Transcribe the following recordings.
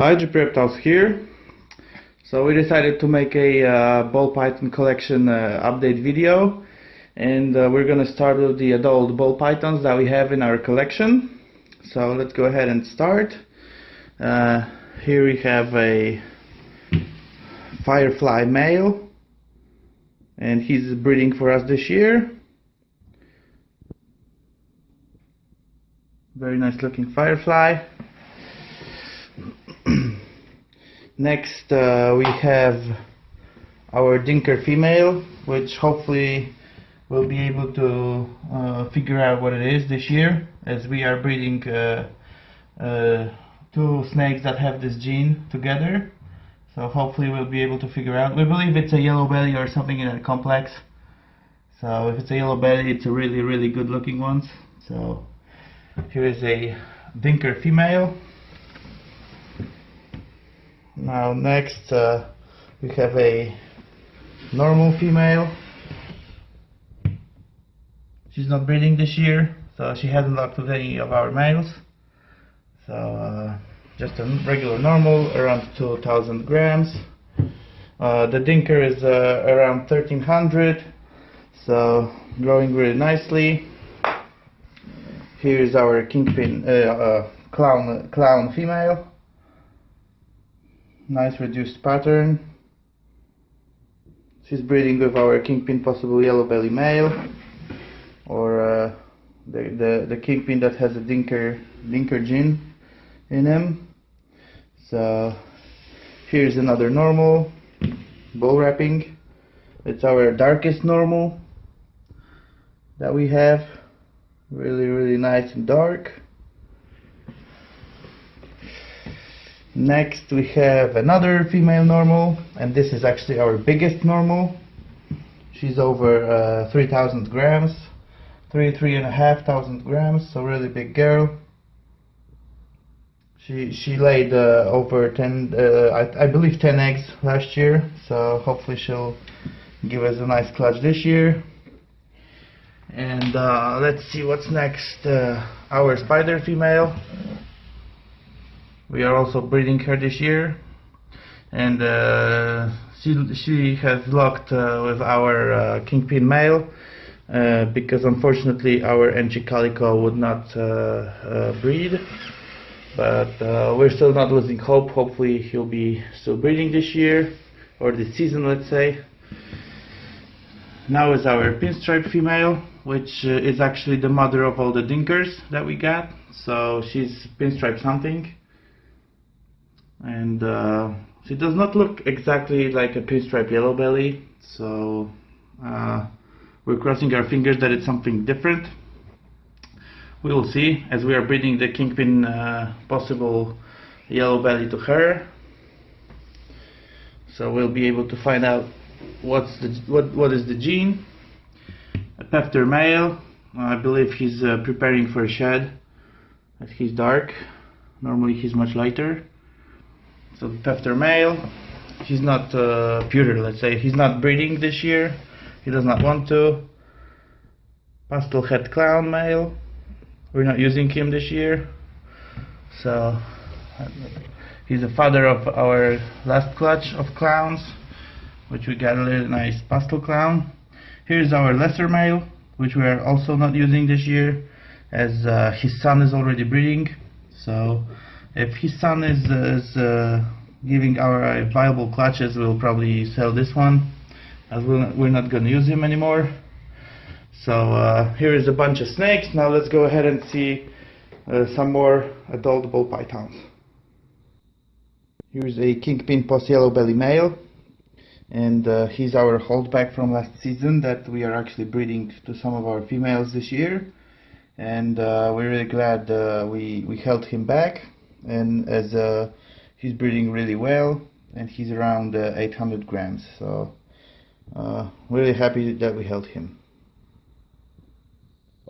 Hi, GPreptiles here. So we decided to make a ball python collection update video, and we're gonna start with the adult ball pythons that we have in our collection. So let's go ahead and start. Here we have a firefly male, and he's breeding for us this year. Very nice looking firefly. Next we have our dinker female, which hopefully we'll be able to figure out what it is this year, as we are breeding two snakes that have this gene together. So hopefully we'll be able to figure out. We believe it's a yellow belly or something in that complex. So if it's a yellow belly, it's a really good looking one. So here is a dinker female. Now next we have a normal female. She's not breeding this year, so she hasn't locked with any of our males. So just a regular normal, around 2,000 grams. The dinker is around 1,300, so growing really nicely. Here is our kingpin clown female. Nice reduced pattern. She's breeding with our kingpin possible yellow belly male, or the kingpin that has a dinker gene in him. So here's another normal bull wrapping. It's our darkest normal that we have. Really nice and dark. Next we have another female normal, and this is actually our biggest normal. She's over 3,000 grams, 3,500 grams, so really big girl. She laid over 10, I believe 10 eggs last year, so hopefully she'll give us a nice clutch this year. And let's see what's next. Our spider female. We are also breeding her this year, and she has locked with our kingpin male, because unfortunately our NG calico would not breed. But we're still not losing hope. Hopefully he'll be still breeding this year, or this season, let's say. Now is our pinstripe female, which is actually the mother of all the dinkers that we got. So she's pinstripe hunting, and she does not look exactly like a pinstripe yellow belly. So we're crossing our fingers that it's something different. We will see, as we are breeding the kingpin possible yellow belly to her. So we'll be able to find out what is the gene. A pefter male. I believe he's preparing for a shed, as he's dark. Normally he's much lighter. So the pefter male. He's not pewter, let's say. He's not breeding this year. He does not want to. Pastel head clown male. We're not using him this year. So he's the father of our last clutch of clowns, which we got a really nice pastel clown. Here's our lesser male, which we are also not using this year, as his son is already breeding. So if his son is giving our viable clutches, we'll probably sell this one, as we're not going to use him anymore. So here is a bunch of snakes. Now let's go ahead and see some more adult ball pythons. Here's a kingpin post yellow belly male, and he's our holdback from last season that we are actually breeding to some of our females this year. And we're really glad we held him back, and as he's breeding really well, and he's around 800 grams. So really happy that we held him.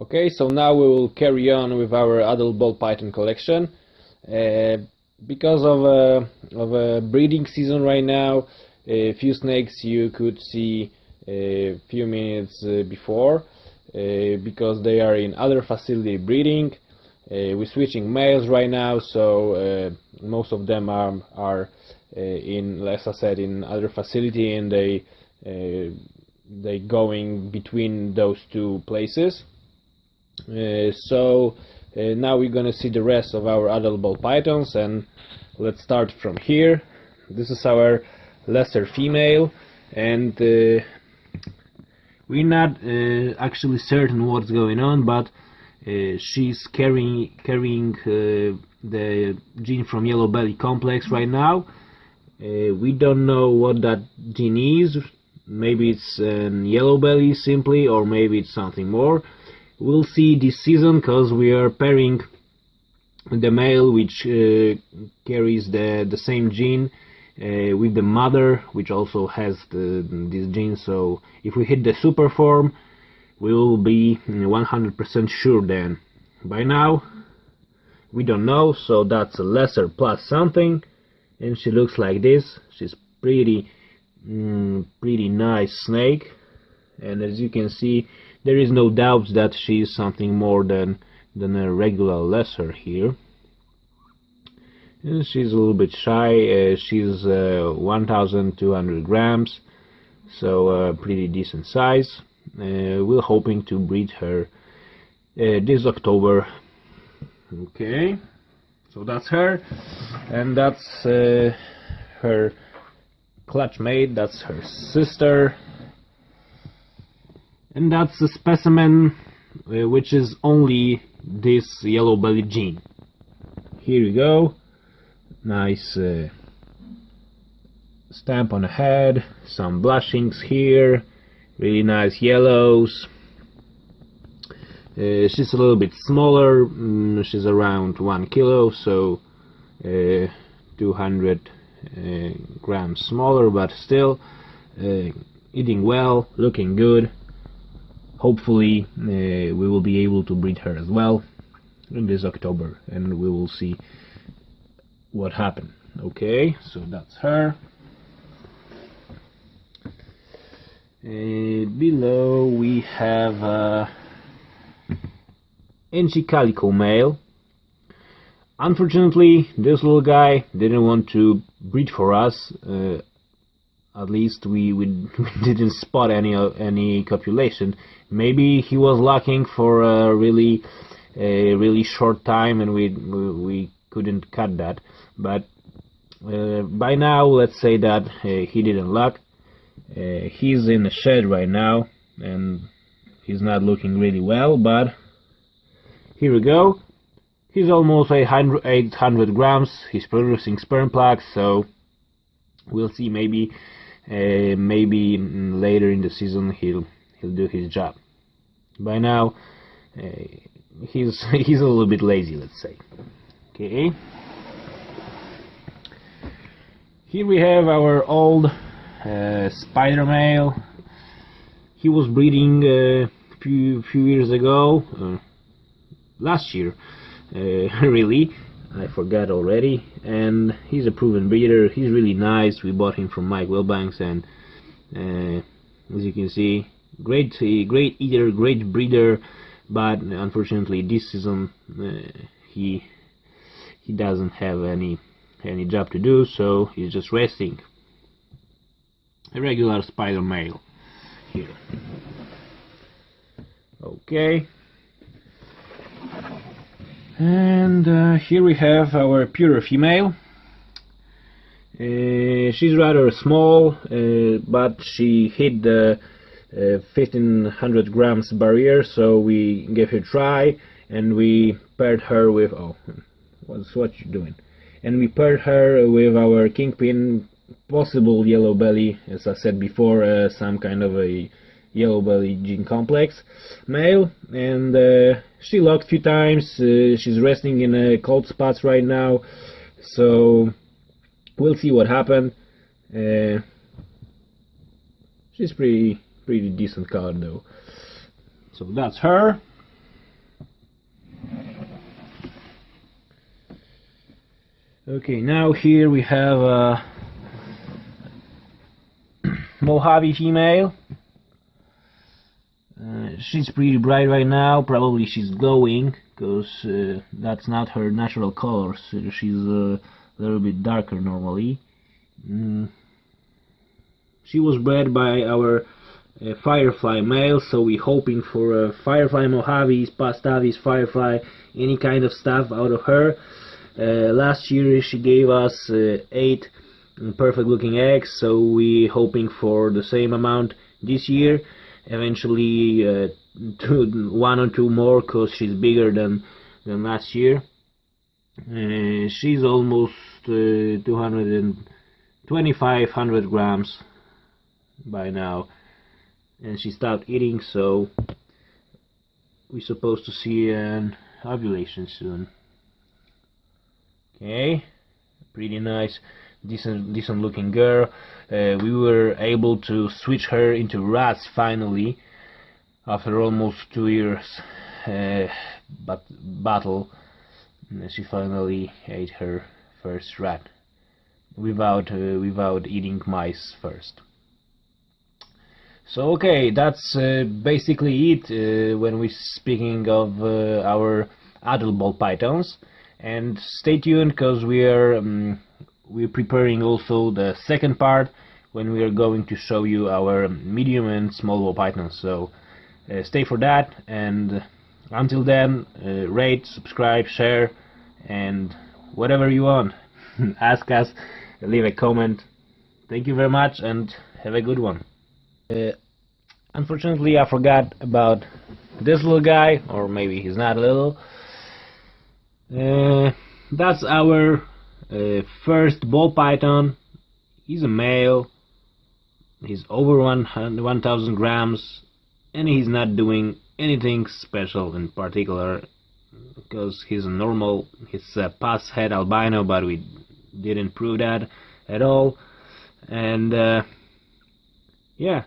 Okay, so now we will carry on with our adult ball python collection. Because of a breeding season right now, a few snakes you could see a few minutes before, because they are in other facility breeding. We're switching males right now, so most of them are in, as I said, in other facility, and they going between those two places. So now we're gonna see the rest of our adult ball pythons, and let's start from here. This is our lesser female, and we're not actually certain what's going on, but she's carrying the gene from yellow belly complex right now. We don't know what that gene is. Maybe it's yellow belly simply, or maybe it's something more. We'll see this season, because we are pairing the male, which carries the same gene, with the mother, which also has this gene. So if we hit the super form, we will be 100% sure. Then by now we don't know, so that's a lesser plus something, and she looks like this. She's pretty nice snake, and as you can see, there is no doubt that she is something more than a regular lesser here. And she's a little bit shy. She's 1,200 grams, so pretty decent size. We're hoping to breed her this October. Okay, so that's her, and that's her clutch mate. That's her sister, and that's a specimen which is only this yellow belly gene. Here we go. Nice stamp on the head, some blushings here, really nice yellows. She's a little bit smaller. She's around 1 kilo, so 200 grams smaller, but still eating well, looking good. Hopefully we will be able to breed her as well in this October, and we will see what happened. Okay, so that's her. Below we have NG Calico male. Unfortunately, this little guy didn't want to breed for us. At least we didn't spot any copulation. Maybe he was looking for a really short time, and we couldn't cut that. But by now, let's say that he didn't luck. He's in the shed right now, and he's not looking really well, but here we go. He's almost 800 grams. He's producing sperm plaques, so we'll see. Maybe later in the season he'll do his job. By now he's a little bit lazy, let's say. Okay, here we have our old spider male. He was breeding a few years ago, last year, really, I forgot already, and he's a proven breeder. He's really nice. We bought him from Mike Wilbanks, and as you can see, great eater, great breeder, but unfortunately this season he doesn't have any job to do, so he's just resting. A regular spider male here. Okay, and here we have our pure female. She's rather small, but she hit the 1,500 grams barrier, so we gave her a try, and we paired her with what you doing? And we paired her with our kingpin, possible yellow belly, as I said before, some kind of a yellow belly gene complex male, and she locked a few times. She's resting in cold spots right now, so we'll see what happened. She's pretty decent color though. So that's her. Okay, now here we have a Mojave female. She's pretty bright right now. Probably she's glowing because that's not her natural colors. She's a little bit darker normally. She was bred by our firefly male, so we're hoping for a firefly Mojaves, pastavis, firefly, any kind of stuff out of her. Last year she gave us 8 perfect looking eggs, so we're hoping for the same amount this year. Eventually 1 or 2 more, because she's bigger than last year. She's almost 2,500 grams by now, and she stopped eating, so we're supposed to see an ovulation soon. Okay, pretty nice, decent looking girl. We were able to switch her into rats finally after almost 2 years battle. She finally ate her first rat without eating mice first. So okay, that's basically it when we're speaking of our adult ball pythons. And stay tuned, because we're preparing also the second part, when we are going to show you our medium and small ball pythons. So stay for that, and until then, rate, subscribe, share, and whatever you want. Ask us, leave a comment. Thank you very much, and have a good one. Unfortunately, I forgot about this little guy, or maybe he's not little. That's our first ball python. He's a male. He's over 1,000 grams, and he's not doing anything special in particular, because he's a normal. He's a pass head albino, but we didn't prove that at all. And yeah,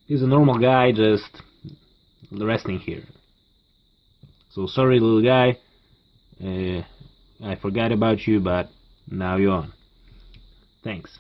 he's a normal guy, just resting here. So sorry, little guy. I forgot about you, but now you're on. Thanks.